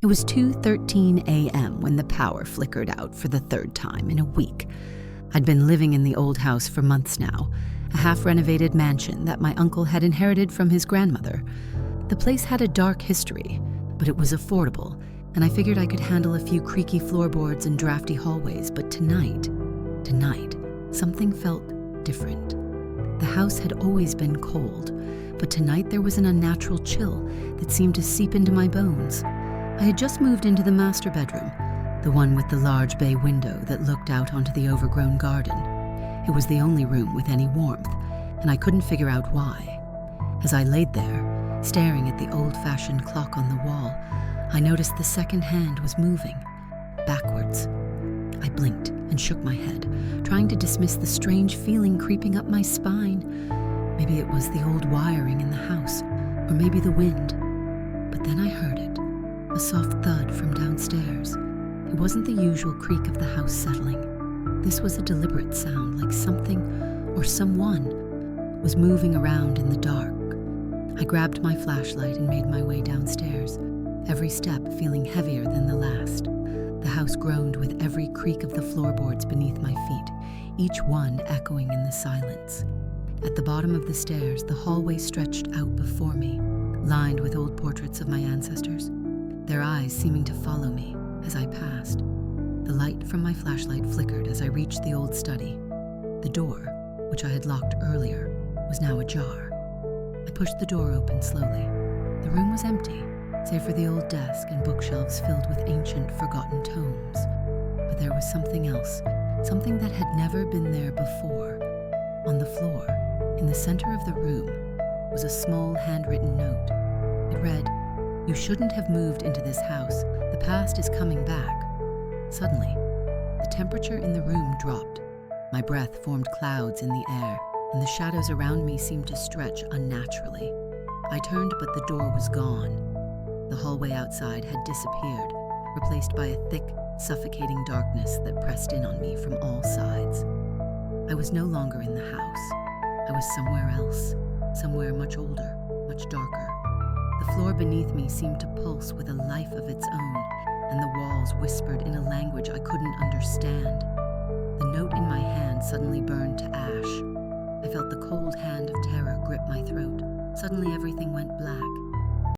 It was 2:13 a.m. when the power flickered out for the third time in a week. I'd been living in the old house for months now, a half-renovated mansion that my uncle had inherited from his grandmother. The place had a dark history, but it was affordable, and I figured I could handle a few creaky floorboards and drafty hallways. But tonight, something felt different. The house had always been cold, but tonight there was an unnatural chill that seemed to seep into my bones. I had just moved into the master bedroom, the one with the large bay window that looked out onto the overgrown garden. It was the only room with any warmth, and I couldn't figure out why. As I laid there, staring at the old-fashioned clock on the wall, I noticed the second hand was moving, backwards. I blinked and shook my head, trying to dismiss the strange feeling creeping up my spine. Maybe it was the old wiring in the house, or maybe the wind. But then I heard it, a soft thud from downstairs. It wasn't the usual creak of the house settling. This was a deliberate sound, like something or someone was moving around in the dark. I grabbed my flashlight and made my way downstairs, every step feeling heavier than the last. The house groaned with every creak of the floorboards beneath my feet, each one echoing in the silence. At the bottom of the stairs, the hallway stretched out before me, lined with old portraits of my ancestors, their eyes seeming to follow me as I passed. The light from my flashlight flickered as I reached the old study. The door, which I had locked earlier, was now ajar. I pushed the door open slowly. The room was empty, save for the old desk and bookshelves filled with ancient, forgotten tomes. But there was something else, something that had never been there before. On the floor, in the center of the room, was a small handwritten note. It read, "You shouldn't have moved into this house. The past is coming back." Suddenly, the temperature in the room dropped. My breath formed clouds in the air, and the shadows around me seemed to stretch unnaturally. I turned, but the door was gone. The hallway outside had disappeared, replaced by a thick, suffocating darkness that pressed in on me from all sides. I was no longer in the house. I was somewhere else, somewhere much older, much darker. The floor beneath me seemed to pulse with a life of its own, and the walls whispered in a language I couldn't understand. The note in my hand suddenly burned to ash. I felt the cold hand of terror grip my throat. Suddenly everything went black.